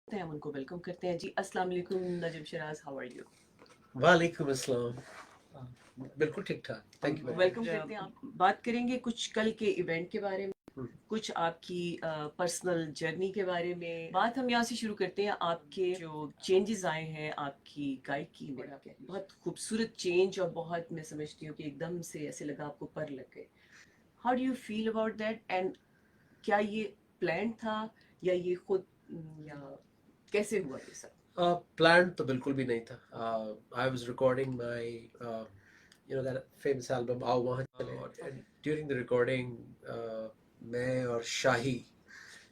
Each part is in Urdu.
ہیں ہم ان کو ویلکم کرتے ہیں. جی السلام علیکم نجم شراز, ہاؤ آر یو؟ وعلیکم السلام. بالکل ٹھیک ٹھاک, تھینک یو. ویلکم کرتے ہیں. آپ بات کریں گے کچھ کل کے ایونٹ کے بارے میں, کچھ آپ کی پرسنل جرنی کے بارے میں. بات ہم یہاں سے شروع کرتے ہیں. آپ کے جو چینجز آئے ہیں آپ کی گائیکی میں, بہت خوبصورت چینج, اور بہت میں سمجھتی ہوں کہ ایک دم سے ایسے لگا آپ کو پر لگ گئے. How do you feel about that, and کیا یہ پلان تھا یا یہ خود, یا کیسے ہوا یہ سب؟ پلان تو بالکل بھی نہیں تھا. I was recording my that famous album آؤ وہاں چلے, اور ڈیورنگ دا ریکارڈنگ میں اور شاہی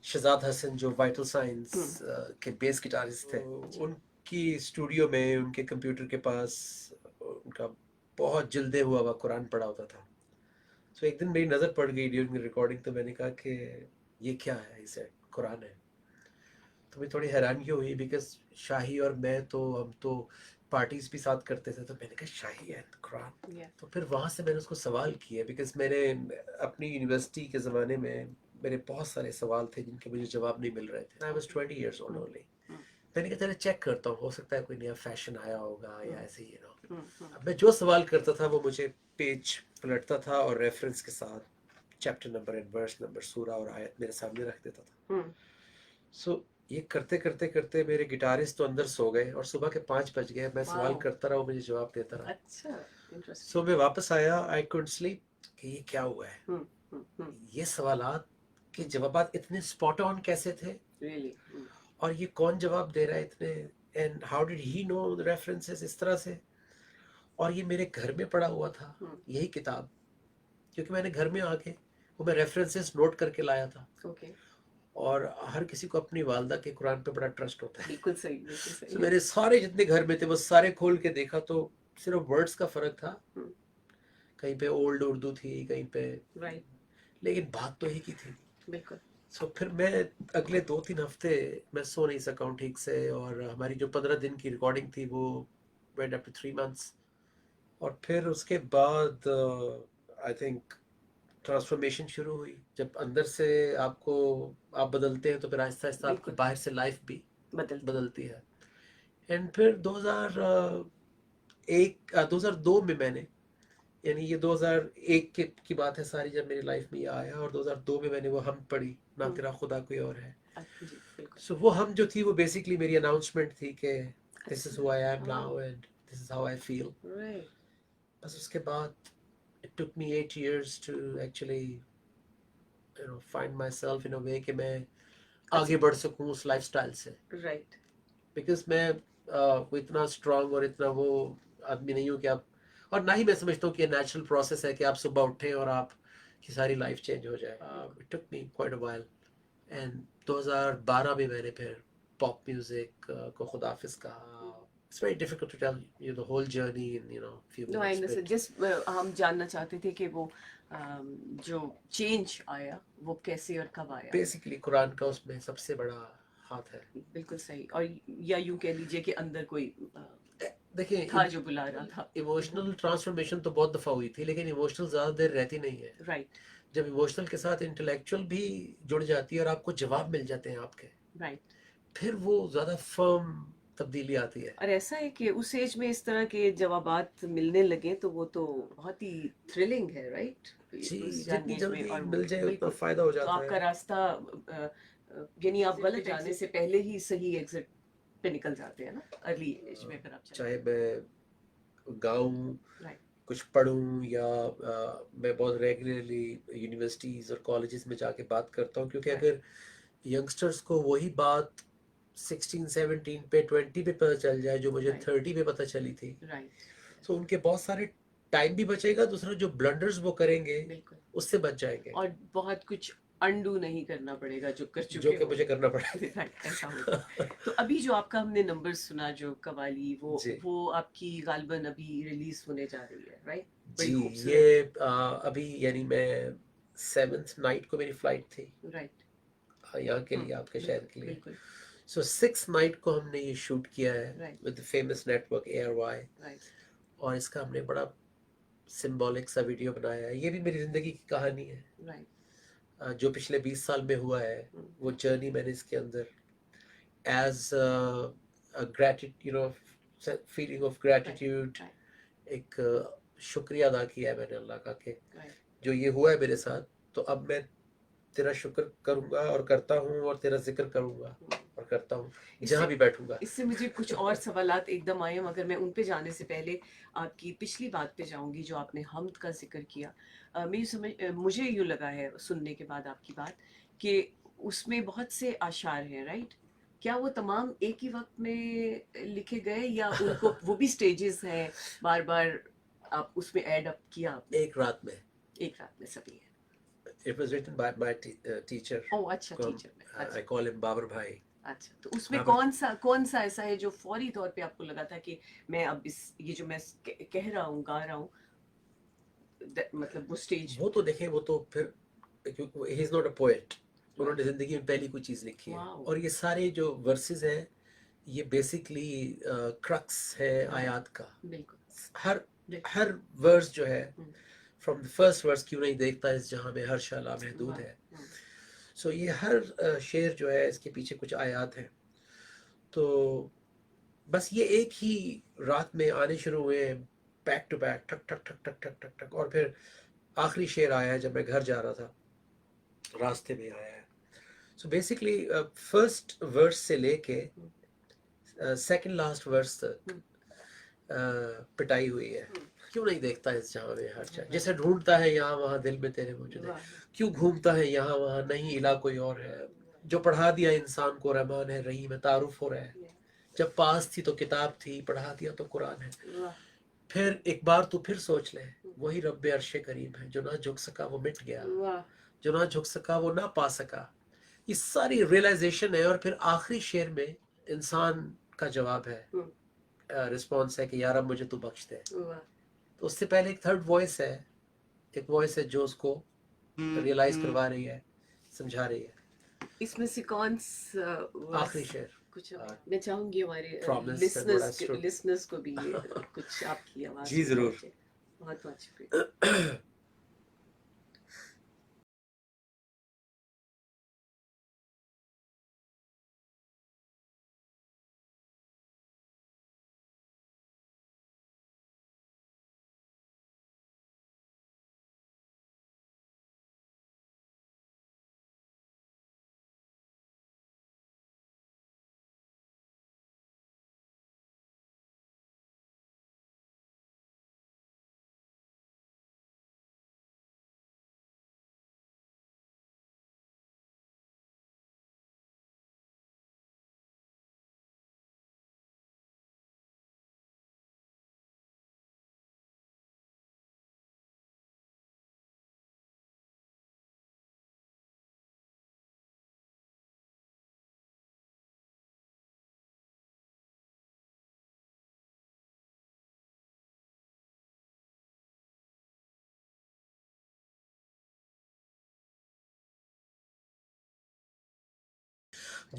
شہزاد حسن جو وائٹل سائنس کے بیس گٹارسٹ تھے, ان کی اسٹوڈیو میں ان کے کمپیوٹر کے پاس ان کا بہت جلدے ہوا قرآن پڑھا ہوتا تھا. سو ایک دن میری نظر پڑ گئی ڈیورنگ ریکارڈنگ, تو میں نے کہا کہ یہ کیا ہے, اسے قرآن ہے. تو مجھے تھوڑی حیرانگی ہوئی, بیکاز شاہی اور میں تو ہم تو پارٹیز بھی ساتھ کرتے تھے, تو میں نے کہا شاہی ہے قرآن. تو پھر وہاں سے میں نے اس کو سوال کیا, بیکاز میں نے اپنی یونیورسٹی کے زمانے میں میرے بہت سارے سوال تھے جن کے مجھے جواب نہیں مل رہے تھے. I was 20 years old only. میں نے کہا چلے چیک کرتا ہوں, ہو سکتا ہے کوئی نیا فیشن آیا ہوگا یا ایسے ہی نا. اب میں جو سوال کرتا تھا وہ مجھے پیج پلٹتا تھا اور ریفرنس کے ساتھ chapter number and verse number سورہ اور آیت میرے سامنے رکھ دیتا تھا. سو یہ کرتے کرتے کرتے میرے گٹارسٹ تو اندر سو گئے, اور صبح کے 5 بج گئے. میں سوال کرتا رہا, مجھے جواب دیتا رہا. اچھا, سو میں واپس آیا, آئی کونٹ سلیپ, کہ یہ کیا ہوا ہے. یہ سوالات کے جوابات اتنے اسپاٹ آن کیسے تھے, اور یہ کون جواب دے رہا ہے اتنے, and how did he know references اس طرح سے. اور یہ میرے گھر میں پڑا ہوا تھا یہی کتاب, کیونکہ میں نے گھر میں آ کے وہ میں ریفرنسز نوٹ کر کے لایا تھا. اور ہر کسی کو اپنی والدہ کے قرآن پہ بڑا ٹرسٹ ہوتا ہے. بالکل صحیح, بالکل صحیح. تو میں نے سارے جتنے گھر میں تھے وہ سارے کھول کے دیکھا, تو صرف ورڈز کا فرق تھا, کہیں پہ اولڈ اردو تھی, کہیں پہ, لیکن بات تو ہی کی تھی. بالکل. سو پھر میں اگلے 2-3 ہفتے میں سو نہیں سکا ہوں ٹھیک سے, اور ہماری جو 15 دن کی ریکارڈنگ تھی وہ went up to 3 months. اور پھر اس کے بعد آئی تھنک ٹرانسفارمیشن شروع ہوئی. جب اندر سے آپ بدلتے ہیں تو پھر آہستہ آہستہ آپ کی باہر سے لائف بھی بدلتی ہے. اینڈ پھر 2002 میں نے, یعنی یہ 2001 کی بات ہے ساری, جب میری لائف میں یہ آیا, اور 2002 میں نے وہ ہم پڑھی, نہ تیرا خدا کوئی اور ہے. سو وہ ہم جو تھی وہ بیسکلی میری اناؤنسمنٹ تھی کہ this is who I am now and this is how I feel. بس اس کے بعد it took me 8 years to actually find myself in a way کہ میں آگے بڑھ سکوں اس لائف سٹائل سے. بیکاز میں کوئی اتنا اسٹرانگ اور اتنا وہ آدمی نہیں ہوں کہ آپ, اور نہ ہی میں سمجھتا ہوں کہ یہ نیچرل پروسیس ہے کہ آپ صبح اٹھیں اور آپ کی ساری لائف چینج ہو جائے. It took me quite a while. And 2012 میں نے پھر پاپ میوزک کو خداحافظ کہا. It's very difficult to tell you the whole journey in few minutes. جس ہم جاننا چاہتے تھے کہ وہ جو چینج آیا وہ کیسے اور کب آیا. بیسکلی قرآن کا اس میں سب سے بڑا ہاتھ ہے. بالکل صحیح. اور یا یوں کہہ لیجیے کہ اندر کوئی دیکھیں تھا جو بلا رہا تھا. ایموشنل ٹرانسفارمیشن تو بہت دفعہ ہوئی تھی, لیکن ایموشنل زیادہ دیر رہتی نہیں ہے. رائٹ. جب ایموشنل کے ساتھ انٹلیکچوئل بھی جڑ جاتی ہے اور آپ کو جواب مل جاتے ہیں آپ کے, رائٹ, پھر وہ زیادہ فرم تبدیلی آتی ہے. اور ایسا ہے کہ اس ایج میں اس طرح کے جوابات ملنے لگے تو وہ تو بہت ہی تھرلنگ ہے. رائٹ. جی, جتنی جلدی مل جائے اتنا فائدہ ہو جاتا ہے. تو آپ کا راستہ, یعنی آپ غلط جانے سے پہلے ہی صحیح ایگزٹ پہ نکل جاتے ہیں نا ارلی ایج میں. چاہے میں گاؤں کچھ پڑھوں یا میں بہت ریگولرلی یونیورسٹیز اور کالجز میں جا کے بات کرتا ہوں, کیونکہ اگر ینگسٹرز کو وہی بات 16-17 پہ 20 پہ پتہ چل جائے جو مجھے 30 پہ پتہ چلی تھی, تو ان کے بہت سارے ٹائم بھی بچے گا, دوسرا جو بلنڈرز وہ کریں گے اس سے بچ جائیں گے, اور بہت کچھ انڈو نہیں کرنا پڑے گا جو کر چکے, جو کہ مجھے کرنا پڑا. ایسا ہوگا. تو ابھی جو آپ کا ہم نے نمبر سنا جو قوالی, وہ آپ کی غالباً ابھی ریلیز ہونے جا رہی ہے. رائٹ. جی, یہ ابھی یعنی میں 7th نائٹ کو میری فلائٹ تھی یہاں کے لیے, آپ کے شہر کے لیے. سو 6th نائٹ کو ہم نے یہ شوٹ کیا ہے with famous network ARY, اور اس کا ہم نے بڑا سمبولک سا ویڈیو بنایا ہے. یہ بھی میری زندگی کی کہانی ہے, جو پچھلے 20 سال میں ہوا ہے, وہ جرنی میں نے اس کے اندر as a gratitude, you know, feeling of gratitude. right, ایک شکریہ ادا کیا ہے میں نے اللہ کا کہ right. جو یہ ہوا ہے میرے ساتھ، تو اب میں تیرا شکر کروں گا اور کرتا ہوں، اور تیرا ذکر کروں گا اور کرتا ہوں جہاں بھی بیٹھوں گا. اس سے مجھے کچھ اور سوالات ایک دم آئے، مگر میں ان پہ جانے سے پہلے آپ کی پچھلی بات پہ جاؤں گی جو آپ نے حمد کا ذکر کیا. مجھے یوں لگا ہے سننے کے بعد آپ کی بات کہ اس میں بہت سے اشعار ہیں، رائٹ؟ کیا وہ تمام ایک ہی وقت میں لکھے گئے یا ان کو وہ بھی سٹیجز ہیں، بار بار آپ اس میں ایڈ اپ کیا آپ نے؟ ایک رات میں. ایک رات میں سبھی ہے. It was written by my teacher. اوہ اچھا، ٹیچر میں. I call him بابر بھائی. اچھا، تو اس میں کون سا ایسا ہے جو فوری طور پہ آپ کو لگا تھا کہ میں اب یہ جو میں کہہ رہا ہوں، گا رہا ہوں، مطلب وہ اسٹیج؟ وہ تو دیکھیں، وہ تو پھر he is not a poet. انہوں نے زندگی میں پہلی کوئی چیز لکھی ہے، اور یہ سارے جو ورسز ہیں یہ بیسکلی کرکس ہے آیات کا. بالکل. ہر ورس جو ہے فرام the first verse، کیوں نہیں دیکھتا اس جہاں میں ہر شے لامحدود ہے. سو یہ ہر شعر جو ہے اس کے پیچھے کچھ آیات ہیں. تو بس یہ ایک ہی رات میں آنے شروع ہوئے، بیک ٹو بیک، ٹھک ٹھک ٹھک ٹھک ٹھک ٹھک ٹھک. اور پھر آخری شعر آیا ہے جب میں گھر جا رہا تھا، راستے میں آیا ہے. سو بیسکلی فرسٹ ورس سے لے کے سیکنڈ لاسٹ ورس تک پٹائی ہوئی ہے. کیوں نہیں دیکھتا اس جہاں میں ہر شے، جسے ڈھونڈتا ہے یہاں وہاں دل میں تیرے موجود ہے، کیوں گھومتا ہے یہاں وہاں نہیں الہ کوئی اور ہے. جو پڑھا دیا انسان کو رحمان ہے رحیم ہے، تعارف ہو رہا ہے. جب پاس تھی تو کتاب تھی، پڑھا دیا تو قرآن ہے. پھر ایک بار تو پھر سوچ لے، وہی رب عرش کریم ہے. جو نہ جھک سکا وہ مٹ گیا، جو نہ جھک سکا وہ نہ پا سکا. یہ ساری ریئلائزیشن ہے. اور پھر آخری شعر میں انسان کا جواب ہے، رسپانس ہے کہ یا رب مجھے تو بخش دے. تو اس سے پہلے ایک تھرڈ وائس ہے، ایک وائس ہے جو اس کو ریئلائز کروا رہی ہے، سمجھا رہی ہے. اس میں سے کون سا آخری شعر کچھ میں چاہوں گی ہمارے Promise and what I struck. Listeners کو بھی کچھ آپ کی آواز جی ضرور. بہت بہت شکریہ.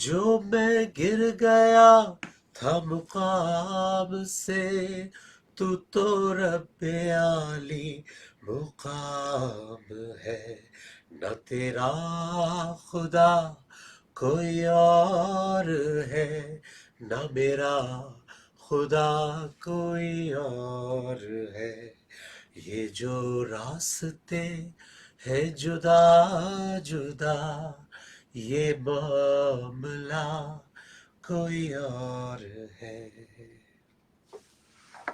جو میں گر گیا تھا مقام سے، تو رب عالی مقام ہے. نہ تیرا خدا کوئی اور ہے، نہ میرا خدا کوئی اور ہے. یہ جو راستے ہے جدا جدا، یہ معاملہ کوئی اور ہے.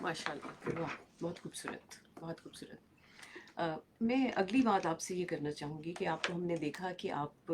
ماشاء اللہ، واہ، بہت خوبصورت، بہت خوبصورت. میں اگلی بات آپ سے یہ کرنا چاہوں گی کہ آپ کو ہم نے دیکھا کہ آپ